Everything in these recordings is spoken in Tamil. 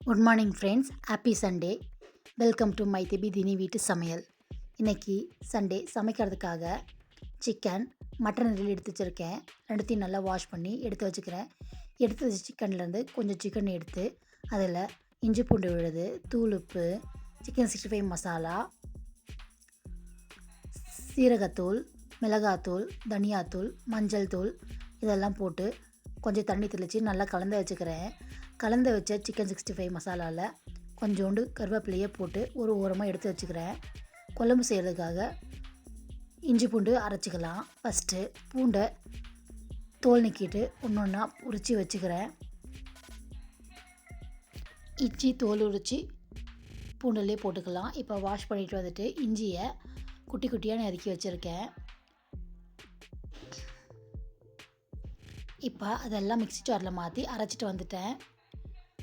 Good morning friends, happy Sunday. Welcome to my திபி தினி வீட்டு சமையல். இன்றைக்கி சண்டே சமைக்கிறதுக்காக சிக்கன், மட்டன் ரெடி எடுத்து வச்சுருக்கேன். ரெண்டுத்தையும் நல்லா வாஷ் பண்ணி எடுத்து வச்சுக்கிறேன். எடுத்து வச்ச சிக்கன்லேருந்து கொஞ்சம் சிக்கன் எடுத்து அதில் இஞ்சி பூண்டு விழுது, தூள் உப்பு, சிக்கன் 65 மசாலா, சீரகத்தூள், மிளகாத்தூள், தனியாத்தூள், மஞ்சள் தூள் இதெல்லாம் போட்டு கொஞ்சம் தண்ணி தெளித்து நல்லா கலந்து வச்சுக்கிறேன். கலந்து வச்ச சிக்கன் 65 மசாலாவில் கொஞ்சோண்டு கருவேப்பிலையை போட்டு ஒரு ஓரமாக எடுத்து வச்சுக்கிறேன். குழம்பு செய்கிறதுக்காக இஞ்சி பூண்டு அரைச்சிக்கலாம். ஃபஸ்ட்டு பூண்டை தோல் நீக்கிட்டு ஒன்று ஒன்றா உரித்து வச்சுக்கிறேன். இஞ்சி தோல் உரித்து பூண்டுலேயே போட்டுக்கலாம். இப்போ வாஷ் பண்ணிட்டு வந்துட்டு இஞ்சியை குட்டி குட்டியாக நறுக்கி வச்சுருக்கேன். இப்போ அதெல்லாம் மிக்ஸி ஜாரில் மாற்றி அரைச்சிட்டு வந்துட்டேன்.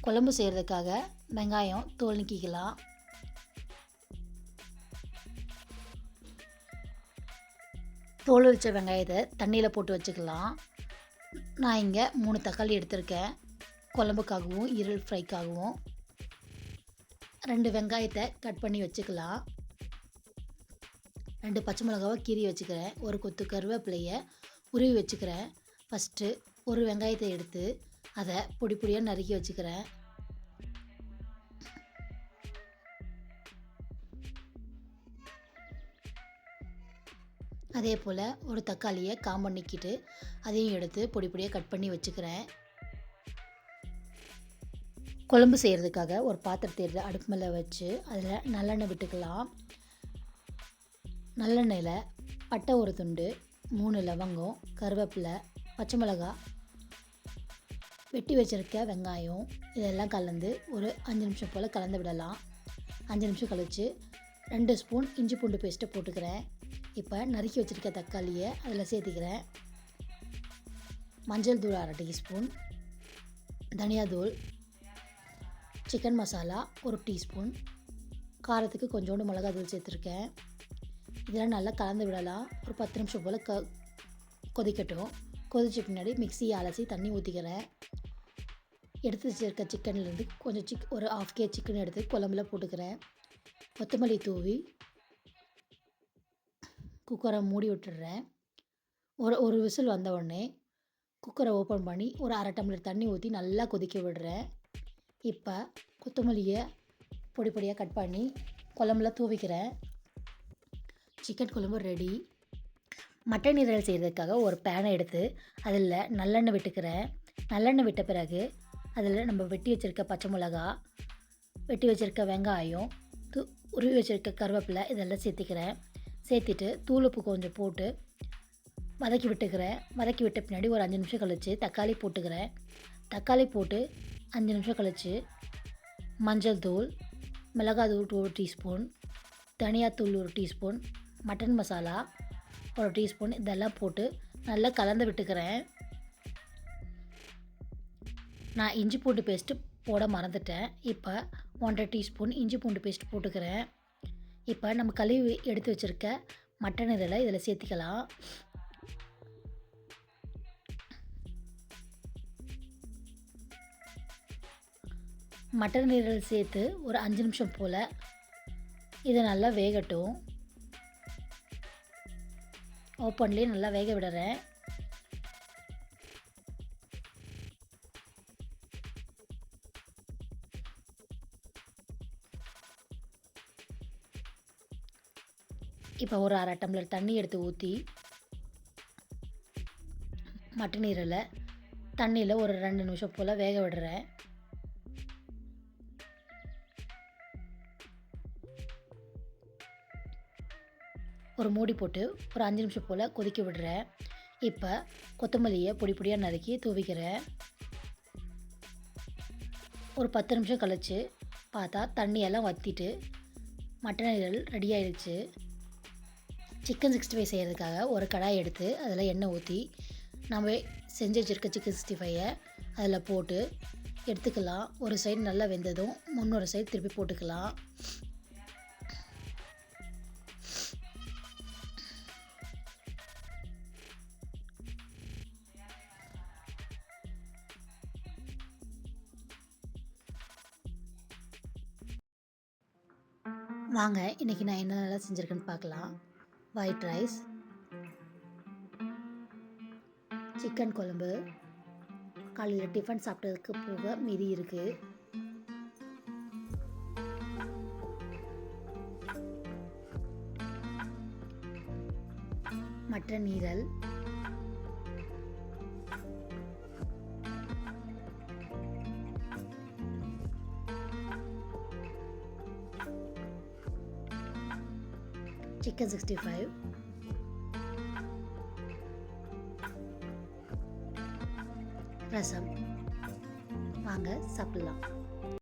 குழம்பு செய்கிறதுக்காக வெங்காயம் தோல் நீக்கிக்கலாம். தோல் உரித்த வெங்காயத்தை தண்ணியில் போட்டு வச்சுக்கலாம். நான் இங்கே 3 தக்காளி எடுத்திருக்கேன். குழம்புக்காகவும் ஈரல் ஃப்ரைக்காகவும் 2 வெங்காயத்தை கட் பண்ணி வச்சுக்கலாம். 2 பச்சை மிளகாவை கீறி வச்சுக்கிறேன். ஒரு கொத்து கருவேப்பிலையை உருவி வச்சுக்கிறேன். ஃபஸ்ட்டு ஒரு வெங்காயத்தை எடுத்து அதை பொடி பொடியாக நறுக்கி வச்சுக்கிறேன். அதே போல் ஒரு தக்காளியை காம்பை நீக்கிட்டு அதையும் எடுத்து பொடி பொடியாக கட் பண்ணி வச்சுக்கிறேன். குழம்பு செய்கிறதுக்காக ஒரு பாத்திரத்தை எடுத்து அடுப்பு மேலே வச்சு அதில் நல்லெண்ணெய் விட்டுக்கலாம். நல்லெண்ணெயில் பட்டை ஒரு துண்டு, 3 லவங்கம், கருவேப்பிலை, பச்சை மிளகாய், வெட்டி வச்சுருக்க வெங்காயம் இதெல்லாம் கலந்து ஒரு 5 நிமிஷம் போல் கலந்து விடலாம். 5 நிமிஷம் கழித்து 2 ஸ்பூன் இஞ்சி பூண்டு பேஸ்ட்டை போட்டுக்கிறேன். இப்போ நறுக்கி வச்சுருக்க தக்காளியை அதில் சேர்த்துக்கிறேன். மஞ்சள் தூள் 1/2 டீஸ்பூன், தனியாத்தூள், சிக்கன் மசாலா 1 டீஸ்பூன், காரத்துக்கு கொஞ்சோண்டு மிளகாத்தூள் சேர்த்துருக்கேன். இதெல்லாம் நல்லா கலந்து விடலாம். ஒரு 10 நிமிஷம் போல் கொதிக்கட்டும். கொதிச்ச பின்னாடி மிக்ஸியை அலசி தண்ணி ஊற்றிக்கிறேன். எடுத்து வச்சுருக்க சிக்கன்லேருந்து கொஞ்சம் ஒரு 1/2 kg சிக்கன் எடுத்து குழம்புல போட்டுக்கிறேன். கொத்தமல்லி தூவி குக்கரை மூடி விட்டுடுறேன். ஒரு விசில் வந்த உடனே குக்கரை ஓப்பன் பண்ணி ஒரு 1/2 டம்ளர் தண்ணி ஊற்றி நல்லா கொதிக்க விடுறேன். இப்போ கொத்தமல்லியை பொடி பொடியாக கட் பண்ணி குழம்புல தூவிக்கிறேன். சிக்கன் குழம்பு ரெடி. மட்டன் ஈரல் செய்கிறதுக்காக ஒரு பேனை எடுத்து அதில் நல்லெண்ணெய் விட்டுக்கிறேன். நல்லெண்ணெய் விட்ட பிறகு அதில் நம்ம வெட்டி வச்சுருக்க பச்சை மிளகா, வெட்டி வச்சுருக்க வெங்காயம், உருவி வச்சுருக்க கருவேப்பிலை இதெல்லாம் சேர்த்திக்கிறேன். சேர்த்திட்டு தூள் உப்பு கொஞ்சம் போட்டு வதக்கி விட்டுக்கிறேன். வதக்கி விட்ட பின்னாடி ஒரு 5 நிமிஷம் கழித்து தக்காளி போட்டுக்கிறேன். தக்காளி போட்டு 5 நிமிஷம் கழித்து மஞ்சள் தூள், மிளகாத்தூள் 1 டீஸ்பூன், தனியாத்தூள் 1 டீஸ்பூன், மட்டன் மசாலா 1 டீஸ்பூன் இதெல்லாம் போட்டு நல்லா கலந்து விட்டுக்கிறேன். நான் இஞ்சி பூண்டு பேஸ்ட்டு போட மறந்துட்டேன். இப்போ 1/2 டீஸ்பூன் இஞ்சி பூண்டு பேஸ்ட் போட்டுக்கிறேன். இப்போ நம்ம கழுவி எடுத்து வச்சுருக்க மட்டன் ஈரலை இதில் சேர்த்திக்கலாம். மட்டன் ஈரல் சேர்த்து ஒரு 5 நிமிஷம் போல் இதை நல்லா வேகட்டும். ஓப்பன்லேயே நல்லா வேக விடுறேன். இப்போ ஒரு 1/2 டம்ளர் தண்ணி எடுத்து ஊற்றி மட்டன் ஈரலை தண்ணியில் ஒரு 2 நிமிஷம் போல் வேக விடுறேன். ஒரு மூடி போட்டு ஒரு 5 நிமிஷம் போல் கொதிக்க விடுறேன். இப்போ கொத்தமல்லியை பொடி பொடியாக நறுக்கி தூவிக்கிறேன். ஒரு 10 நிமிஷம் கழித்து பார்த்தா தண்ணியெல்லாம் வற்றிட்டு மட்டன் ஈரல் ரெடி ஆயிடுச்சு. சிக்கன் 65 செய்கிறதுக்காக ஒரு கடாய் எடுத்து அதில் எண்ணெய் ஊற்றி நம்ம செஞ்சு வச்சுருக்க சிக்கன் 65 அதில் போட்டு எடுத்துக்கலாம். ஒரு சைடு நல்லா வெந்ததும் இன்னொரு சைடு திருப்பி போட்டுக்கலாம். வாங்க இன்றைக்கி நான் என்னென்னலாம் செஞ்சுருக்கேன்னு பார்க்கலாம். ஒயிட் ரைஸ், சிக்கன் குழம்பு, காலையில் டிஃபன் சாப்பிட்டதுக்கு போக மீதி இருக்குது. மட்டன் ஈரல், சிக்கன் 65, ரசம். வாங்க சாப்பிட்லாம்.